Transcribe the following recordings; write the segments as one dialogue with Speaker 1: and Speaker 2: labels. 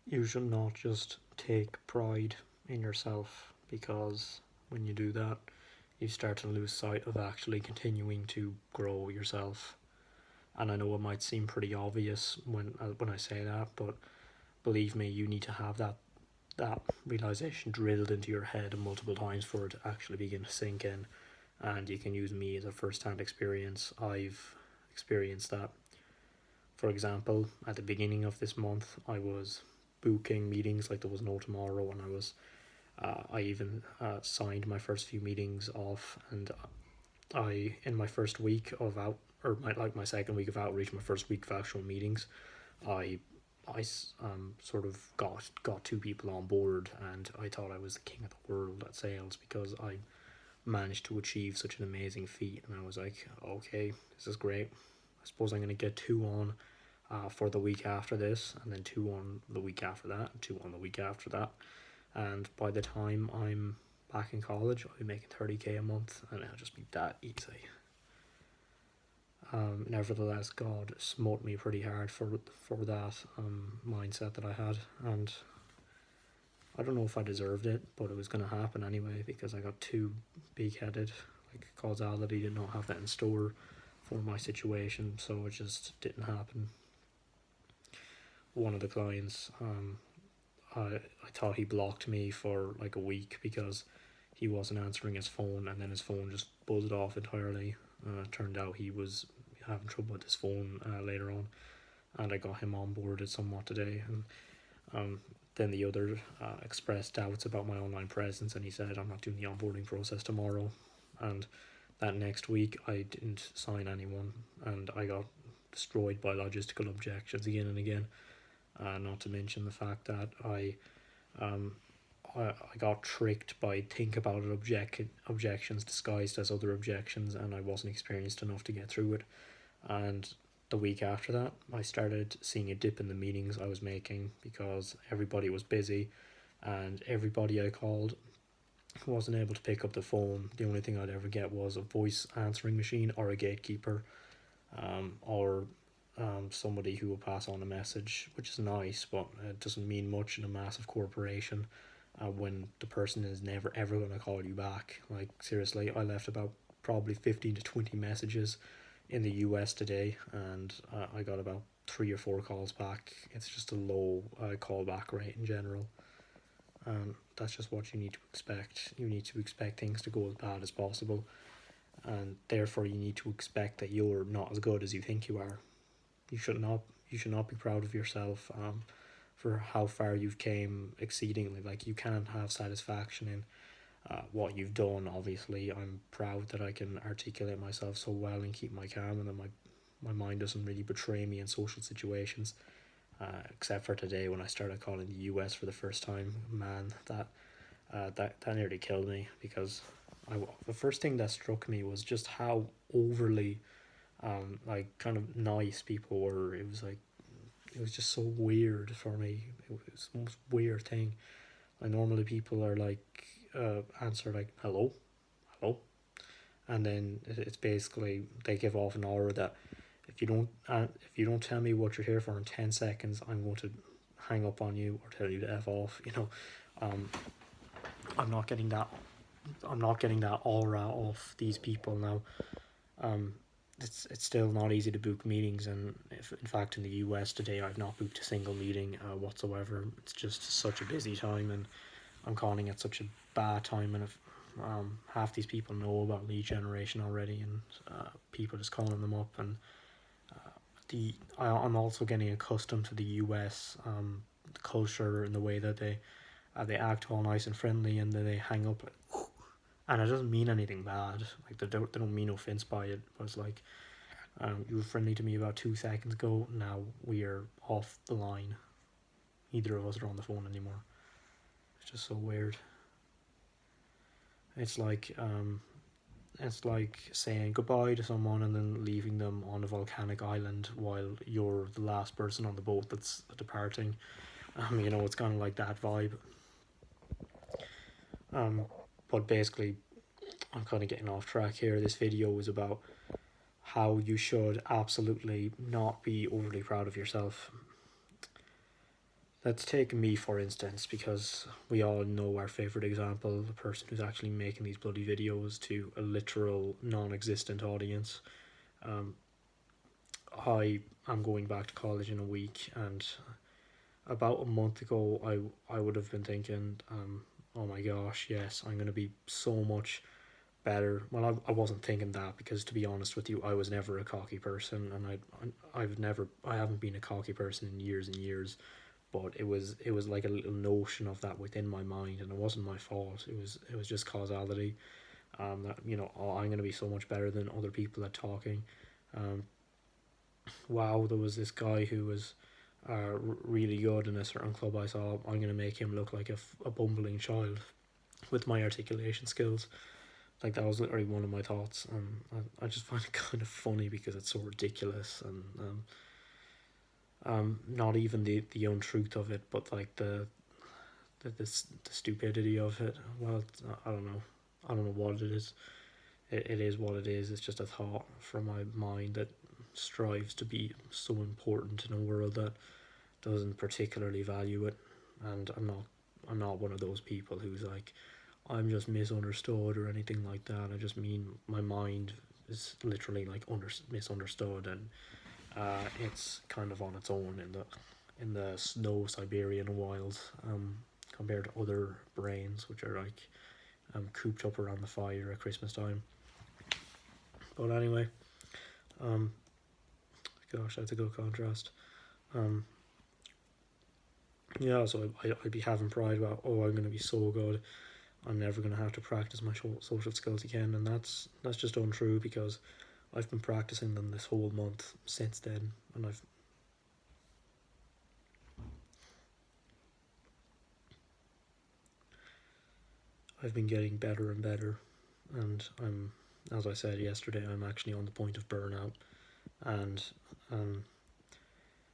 Speaker 1: You should not just take pride in yourself, because when you do that, you start to lose sight of actually continuing to grow yourself. And I know it might seem pretty obvious when I say that, but believe me, you need to have that realization drilled into your head multiple times for it to actually begin to sink in. And you can use me as a first-hand experience. I've experienced that. For example, at the beginning of this month, I was booking meetings like there was no tomorrow, and I even signed my first few meetings off, and I in my first week of out or my second week of outreach, my first week of actual meetings, I sort of got two people on board, and I thought I was the king of the world at sales because I managed to achieve such an amazing feat, and I was like, okay, this is great. I suppose I'm gonna get two on for the week after this, and then two on the week after that, and two on the week after that. And by the time I'm back in college, I'll be making 30k a month, and it'll just be that easy. Nevertheless, God smote me pretty hard for that mindset that I had, and I don't know if I deserved it, but it was going to happen anyway because I got too big-headed. Like, causality did not have that in store for my situation, so it just didn't happen. One of the clients, I thought he blocked me for like a week because he wasn't answering his phone, and then his phone just buzzed off entirely. Turned out he was having trouble with his phone later on, and I got him onboarded somewhat today. And then the other expressed doubts about my online presence, and he said, I'm not doing the onboarding process tomorrow. And that next week, I didn't sign anyone, and I got destroyed by logistical objections again and again. Not to mention the fact that I got tricked by think about it objections disguised as other objections, and I wasn't experienced enough to get through it. And the week after that, I started seeing a dip in the meetings I was making because everybody was busy, and everybody I called wasn't able to pick up the phone. The only thing I'd ever get was a voice answering machine or a gatekeeper, or somebody who will pass on a message, which is nice, but it doesn't mean much in a massive corporation when the person is never ever going to call you back. Like, seriously, I left about probably 15 to 20 messages in the US today, and I got about 3 or 4 calls back. It's just a low callback rate in general. That's just what you need to expect. You need to expect things to go as bad as possible, and therefore you need to expect that you're not as good as you think you are. You should not be proud of yourself for how far you've came exceedingly. Like, you can't have satisfaction in what you've done. Obviously, I'm proud that I can articulate myself so well and keep my calm, and that my mind doesn't really betray me in social situations. Except for today when I started calling the US for the first time. Man, that nearly killed me because the first thing that struck me was just how overly like kind of nice people were. It was just so weird for me. It was the most weird thing. Like, normally people are like answer like hello, hello, and then it's basically they give off an aura that if you don't tell me what you're here for in 10 seconds, I'm going to hang up on you or tell you to f off. Um, I'm not getting that. I'm not getting that aura off these people now. Um, it's still not easy to book meetings, and if in fact in the US today I've not booked a single meeting whatsoever. It's just such a busy time, and I'm calling it such a bad time. And if half these people know about lead generation already, and people just calling them up, and I'm also getting accustomed to the US culture and the way that they act all nice and friendly, and then they hang up like, and it doesn't mean anything bad. Like, they don't mean offense by it, but it's like, you were friendly to me about 2 seconds ago. Now we are off the line. Neither of us are on the phone anymore. It's just so weird. It's like saying goodbye to someone and then leaving them on a volcanic island while you're the last person on the boat that's departing. It's kind of like that vibe. But basically, I'm kind of getting off track here. This video is about how you should absolutely not be overly proud of yourself. Let's take me for instance, because we all know our favorite example, the person who's actually making these bloody videos to a literal non-existent audience. Um, I am going back to college in a week, and about a month ago, I would have been thinking, oh my gosh, yes, I'm going to be so much better. Well, I wasn't thinking that, because to be honest with you, I was never a cocky person, and I haven't been a cocky person in years and years. But it was like a little notion of that within my mind, and it wasn't my fault. It was just causality. That, oh, I'm gonna be so much better than other people at talking. Um, wow, there was this guy who was really good in a certain club I saw. I'm gonna make him look like a bumbling child with my articulation skills. Like, that was literally one of my thoughts, and I just find it kind of funny because it's so ridiculous, and not even the untruth of it, but like the stupidity of it. Well, I don't know. I don't know what it is. It is what it is. It's just a thought from my mind that strives to be so important in a world that doesn't particularly value it. And I'm not one of those people who's like, I'm just misunderstood or anything like that. I just mean my mind is literally like misunderstood, and it's kind of on its own in the snow Siberian wilds, compared to other brains which are like cooped up around the fire at Christmas time. But anyway, um, gosh, that's a good contrast. Um, yeah, so I'd be having pride about, oh, I'm going to be so good. I'm never going to have to practice my social skills again, and that's just untrue, because I've been practicing them this whole month since then, and I've been getting better and better, and as I said yesterday, I'm actually on the point of burnout, and um,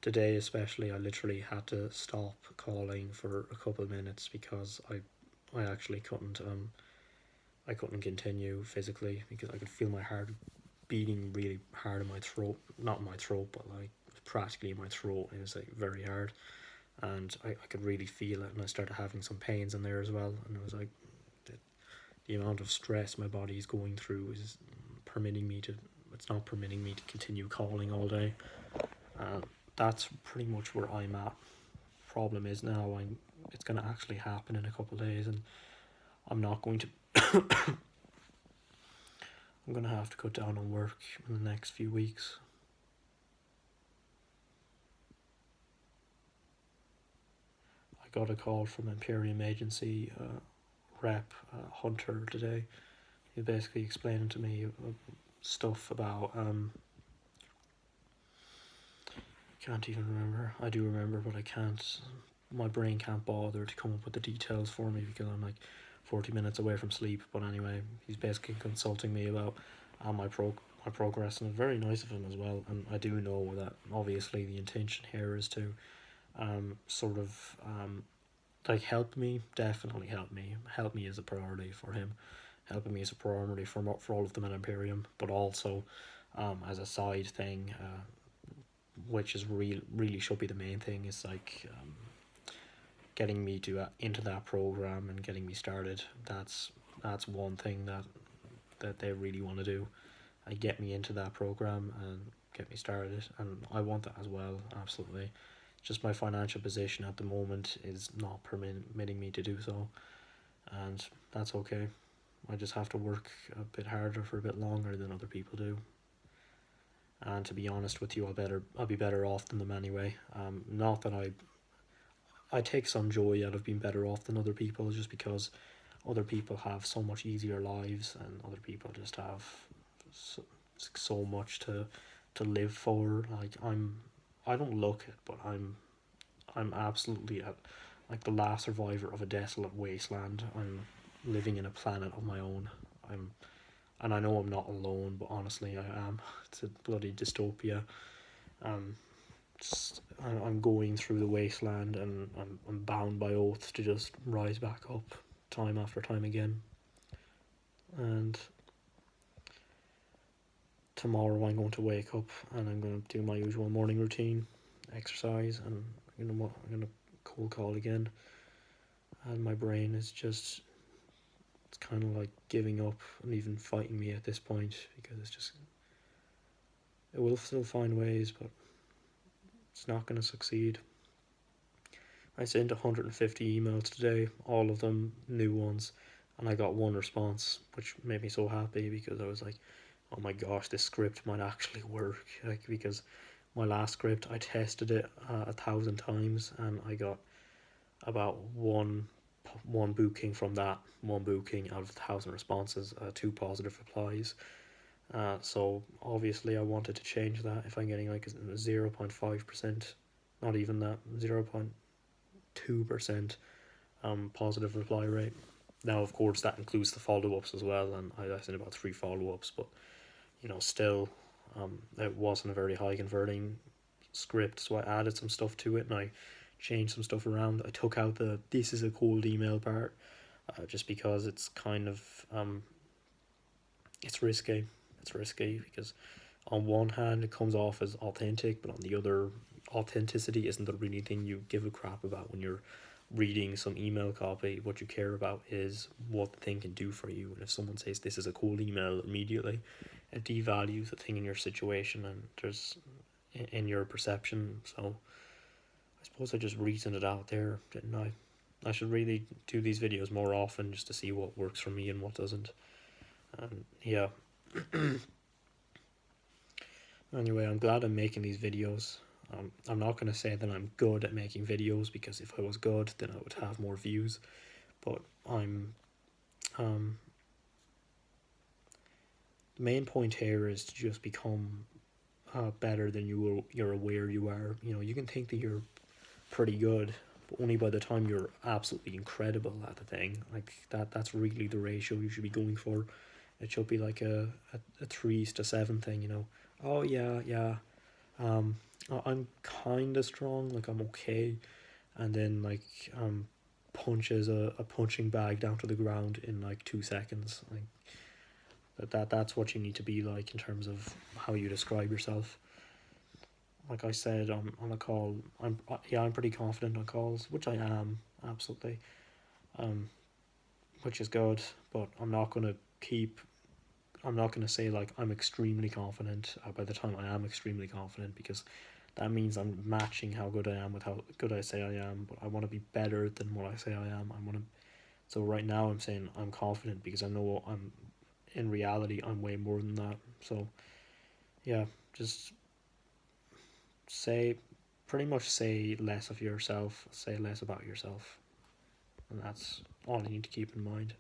Speaker 1: today especially, I literally had to stop calling for a couple of minutes because I actually I couldn't continue physically, because I could feel my heart beating really hard in my throat, not in my throat, but like practically in my throat. It was like very hard, and I could really feel it, and I started having some pains in there as well, and it was like the amount of stress my body is going through is permitting me to it's not permitting me to continue calling all day. That's pretty much where I'm at. Problem is now it's going to actually happen in a couple of days, and I'm not going to I'm going to have to cut down on work in the next few weeks. I got a call from Imperium Agency rep Hunter today. He basically explained to me stuff about can't even remember. I do remember, but I can't. My brain can't bother to come up with the details for me, because I'm like 40 minutes away from sleep. But anyway, he's basically consulting me about my progress, and it's very nice of him as well. And I do know that obviously the intention here is to sort of like help me, definitely help me is a priority for him. Helping me is a priority for all of them at Imperium, but also as a side thing, which is really should be the main thing, is like getting me to into that program and getting me started. That's one thing that they really want to do. Get me into that program and get me started, and I want that as well, absolutely. Just my financial position at the moment is not permitting me to do so, and that's okay. I just have to work a bit harder for a bit longer than other people do. And to be honest with you, I'll be better off than them anyway. Not that I take some joy out of being better off than other people, just because other people have so much easier lives, and other people just have so much to live for. Like, I don't look it, but I'm absolutely at like the last survivor of a desolate wasteland. I'm living in a planet of my own. And I know I'm not alone, but honestly, I am. It's a bloody dystopia. Um, I'm going through the wasteland, and I'm bound by oath to just rise back up time after time again. And tomorrow I'm going to wake up, and I'm going to do my usual morning routine, exercise, and I'm gonna cold call again, and my brain is just, it's kind of like giving up and even fighting me at this point, because it's just, it will still find ways, but it's not going to succeed. I sent 150 emails today, all of them new ones, and I got one response, which made me so happy, because I was like, oh my gosh, this script might actually work. Like, because my last script, I tested it 1,000 times, and I got about one booking from that, one booking out of 1,000 responses, 2 positive replies. So obviously I wanted to change that. If I'm getting like a 0.5%, not even that, 0.2% positive reply rate. Now, of course, that includes the follow-ups as well, and I sent about 3 follow-ups, but still, it wasn't a very high converting script, so I added some stuff to it, and I changed some stuff around. I took out the "this is a cold email" part, just because it's kind of it's risky. It's risky because on one hand it comes off as authentic, but on the other, authenticity isn't the really thing you give a crap about when you're reading some email copy. What you care about is what the thing can do for you. And if someone says this is a cold email, immediately it devalues the thing in your situation, and there's in your perception. So I suppose I just reasoned it out there, didn't I? I should really do these videos more often, just to see what works for me and what doesn't. And yeah. Anyway, I'm glad I'm making these videos. I'm not going to say that I'm good at making videos, because if I was good, then I would have more views. But I'm, the main point here is to just become better than you're aware you are. You can think that you're pretty good, but only by the time you're absolutely incredible at the thing. Like that's really the ratio you should be going for. It should be like a 3:7 thing. Oh yeah. I'm kind of strong, like I'm okay, and then like punches a punching bag down to the ground in like 2 seconds. Like that's what you need to be like in terms of how you describe yourself. Like I said on a call, I'm pretty confident on calls, which I am absolutely, which is good. But I'm not gonna say like I'm extremely confident by the time I am extremely confident, because that means I'm matching how good I am with how good I say I am. But I want to be better than what I say I am. So right now I'm saying I'm confident, because I know in reality I'm way more than that. So yeah, just say pretty much say less of yourself, say less about yourself, and that's all you need to keep in mind.